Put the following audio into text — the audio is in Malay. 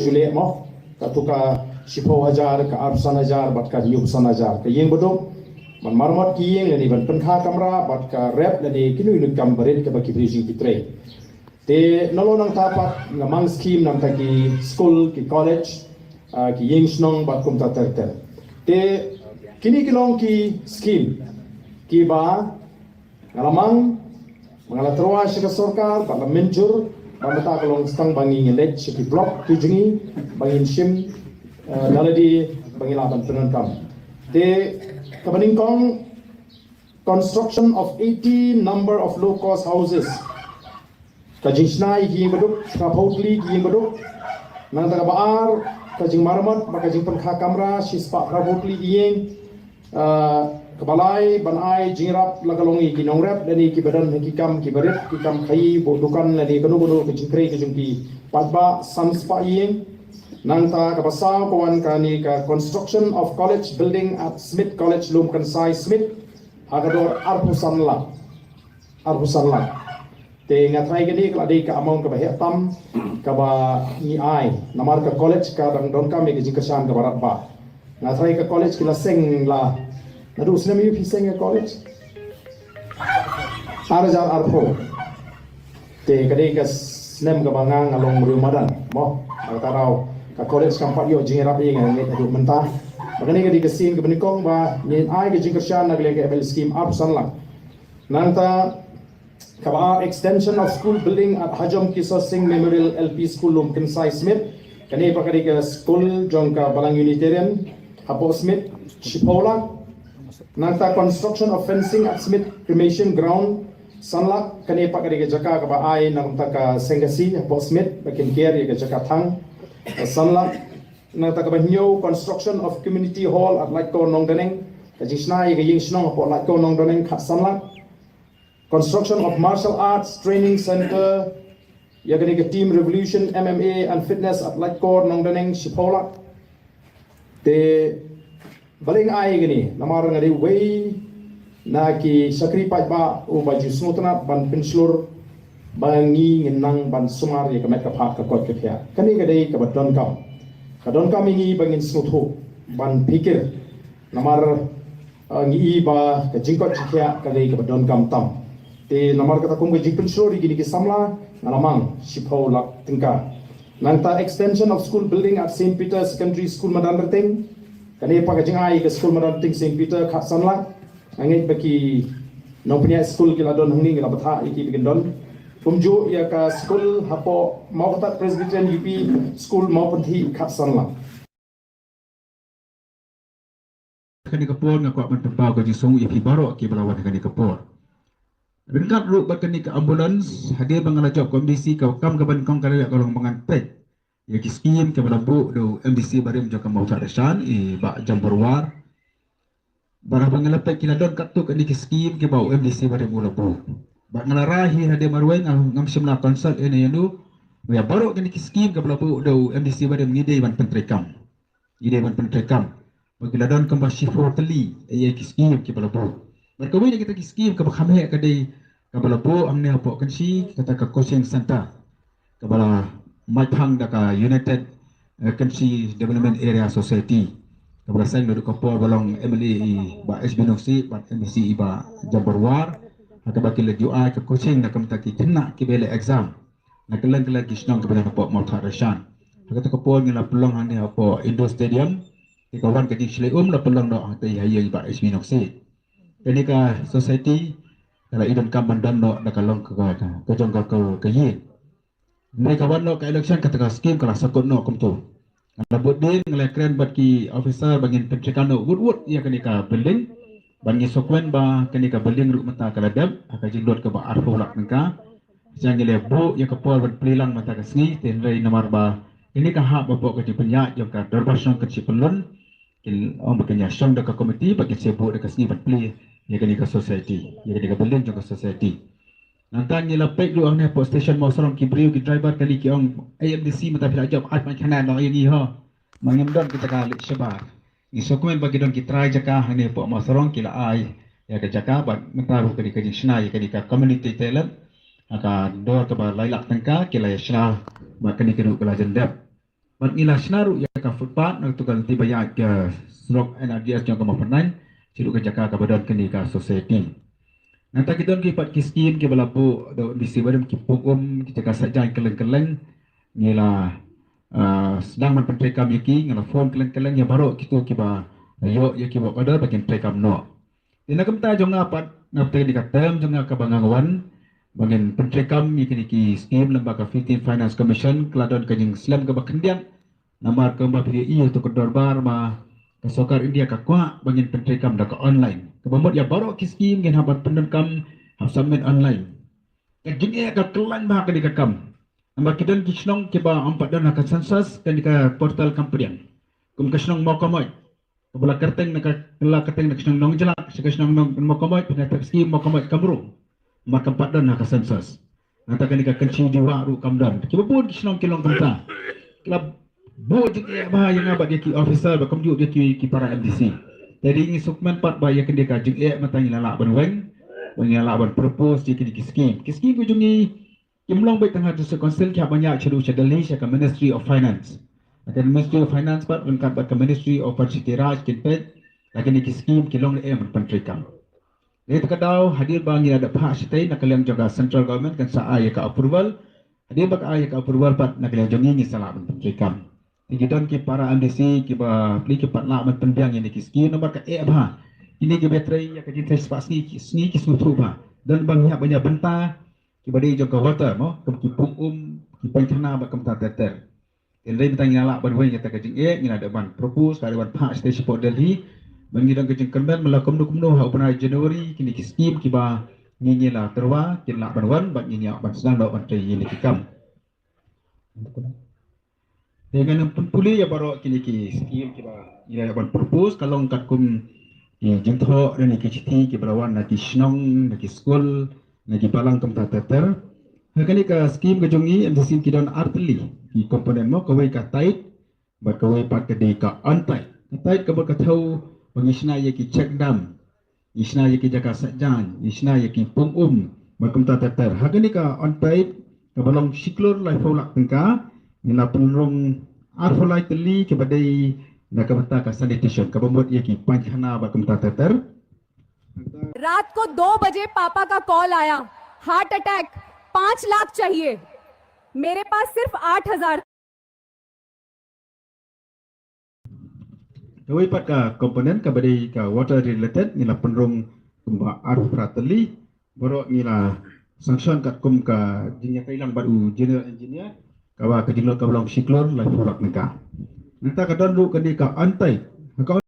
Juliet mo katuka 10,000 ke 100,000 bat ka 100,000 ke yeng bodok man marmot ki yeng ni ban penkha kamera bat ka rep ni kinu ni kam berit ke baki bridging pitre te nolo nang tapat ngamang scheme nang taki school ki college ki yeng snong bat kum ta ter te kini kilong ki scheme ki ba ngalamang mengalatruwa syaka sorkar bat menjur pamata kalong stang bangi ngelet syaki blok ki jengi bangin sim daladi bangi laban penankam te kabaningkong construction of 80 number of low cost houses kajing snai ki beduk kapotli ki beduk nang taga baar kajing marmat kajing penkha kamera sispa kapotli yeng kebalai banai jingrap lagalongi ki nongrap dani ki badan hikam ki barit hikam khai bodukan lani kanu ki jingkre ki jungki patba sanspa yeng nangta kabasa kawan kani ka construction of college building at Smith College Lum Kansai Smith agador arpusanla te ngatrai gani kaladi ka among ka bahetam ka ba ni ai namar ka college ka dang don kami ki jingkasan ka barat ba ngatrai ka college kila seng la nadu snem yu piseng ka college arjar arpo te kadai ka snem ka bangang along rumadan mo tarau ka college kampat yo jingerap ing ngai adu mentah magani ka dikasin ka benikong ba ni ai ka jingkasan nagleng ka ML scheme up sanlang nanta kaba extension of school building at Hajam Kisa Singh Memorial LP School Lum Kansai Smith kani pakari ka school jongka Balang Unitarian Hapo Smith Shipola nanta construction of fencing at Smith Cremation Ground Sanlak kani pakari ka jaka kaba ai nanta ka Sengasi Hapo Smith bakin care ka jaka thang Sanlak nanta ka banyo construction of community hall at Laiko Nongdaneng ka jisnai ka ying snong Hapo Laiko Nongdaneng khat Sanlak construction of martial arts training center yagani ka team revolution MMA and fitness at Laiko Nongdaneng Shipola te baling ai gani namar ngari way na ki sakri ba o baju smutna ban penslur bangi nginang ban sumar ya kamet ka phak ka kot ka phya kani ga dei ka badon kam ingi bangin smuthu ban pikir namar ngi ba ka jingkot chikya ka dei ka badon kam tam te namar kata kum ga jingpen slur gini ki samla ngalamang Shipola tingka nanta extension of school building at St. Peter Secondary School Madanderting kani pakajing ai ke school Madanderting St. Peter khat sanla angit baki nopnya school kila don hungni ngila batha iki bikin don kumju ya ka school hapo mau kata Presbyterian UP school mau penthi khat sanla kani kapor ngakwa man pempau ka jisong UP baro ki balawan kani kapor Bengkat ru bakani ke ambulans hadir bangala job kondisi ka kam ka bankong kala kalong mangantek ya ki skim ke balabu do MDC barim joka mau taresan ba jamborwar barang bangala pek kila don katu kani ki skim ke bau MDC barim ulabu ba ngalarahi hadir marweng ngam simna konsult ene yandu ya baru kani ki skim ke balabu do MDC barim ngide ban pentrekam bagila don kamba shifo teli ya ki skim ke balabu Berkawin kita kiskim ke bakhamhe kadai kabalapo amne hapo kansi kata ka coaching center kabala maithang daka United Kansi Development Area Society kabala sang do kapor balong MLA ba SBNOC ba MBC ba Jamborwar akabaki le UI ka coaching na kamta ki kena ki bele exam nakalang kala kisnong kabala hapo Maltharashan kata kapor ngila pelong hande hapo Indo Stadium ikawan ka jisle la pelong do hatai hayang ba SBNOC ini ka society kalau idon kamban dan no nakalong ka jong ka ye ini kawan no ka election kata ka scheme kala sakot no kumto labut din ngala kren bat ki officer bangin pencekan no wood ya kani ka building bangi sokwen ba kani ka building ru mata kala dam aka jindot ka ba arfo lak nangka jangle bo ya ka pol bat plilang mata ka sngi ten rei namar ba ini ka ha ba ka di penya jong ka dorbasong ka cipelon kil bakanya song da ka komiti bagi sebo da ka sngi bat pli ya kani ka society ya kani ka building jong ka society nantang ni lapek lu ang ne post station mo sarong ki briu ki driver kali ki ong AMDC mata pila job at man kanan no ini ho mangem don kita kali sebar isokmen bagi don ki try jaka hane po mo sarong kila ai ya ka jaka bat mentaru kani ka jisna ya kani ka community talent aka dor ka ba lailak tangka kila ya shna ba kani kanu kala jendap Bat ngila senaru ya ka footpath nak tukar tiba ya ke slok energi as jang ka mapanan silu ka jaka ka badan kini ka society. Nanti kita ki pat kiskin ki balapu do bisi badam ki pugum ki jaka sajan keleng-keleng ngila sedang man pentrekam yaki ngila phone keleng-keleng ya baru kita ki ba yo ya ki ba kada bagian pentrekam no. Dina kamta jonga pat ngapte di katem jonga ka bangangawan bagian pentrekam yaki ki scheme lembaga Philippine Finance Commission keladon kajing Islam ka bakendian namar ke mbapiri iya tu kedorbar ma kasokar India ka kwa bagian pentrekam da ka online kebamut ya baru ki scheme gen habat pendekam submit online kajing ka kelan bah ka di kakam namar kidan ki snong ki ba ampat dan ka census kan di ka portal kampian kum ka snong mau kamoi kabula kerteng nak kela kerteng nak snong nong jelak sika snong nong mau kamoi pina scheme mau kamoi kamru maka empat dan nak census natakan di ka kenci diwa ru kamdan ki bapun ki snong kilong kamta kelab bo je bah yang abad dia ki officer ba kamju dia ki para MDC jadi ini sukmen pat ba ya kendi ka jeng matang lala ban weng bangala ban propose di ki scheme ku jungi kimlong baik tengah tu konsil ki banyak ceru cedali ka Ministry of Finance akan Ministry of Finance pat ban kat ka Ministry of Parsitiraj kinpet lagi ni ki scheme kilong pentrikam dia terkadau hadir bang ada pak sitai nak kalian jaga central government kan sa ay ka approval hadir bak ay ka approval pat nak kalian jungi ni salah pentrikam Tigidon ki para MDC ki ba pli ki patla man penbiang ini ki ski nomor ka ba ini ki battery ya ka jitai spas ni ki sutu ba dan banyak benta ki badi jo ka water mo ki pum ki pankana ba kam ta teter endai bentang nyala ban wen ta ka jing ngina da ban propose ka ban pa station support Delhi bangidang ka jing kerben melakom dukum no ha upana Januari kini ki scheme ki ba ngingila terwa kin la ban wan ba nginya ban sedang do ban tri ini ki kam dengan puli ya baru kini ki scheme ki ba ila ban propose kalau kat kum jentho dan ki citi ki berawan na ki snong na ki school na ki palang kam ta teter hakani ka scheme ka jongi and scheme ki don artli ki komponen mo ka wei ka tait ba ka wei pat ka de ka antai tait ka ba ka thau bangisna ye ki check dam isna ye ki jaka sajan isna ye ki pum ba kam ta teter hakani ka antai ka balong siklor lai faulak tengka nila penrong arfolai teli ke badai nak kata ka sanitation ka bamut ye ki panchana ba kamta teter रात को 2 बजे पापा का कॉल आया, heart attack, 5 लाख चाहिए। मेरे पास सिर्फ 8,000। Dawai pat ka komponen ka badai ka water related nila penrong kumba arfra teli borok nila sanction kat kum ka jinya kailang badu general engineer kawa ka jinglor ka belong siklor la fulak neka nanta ka don lu ka di ka antai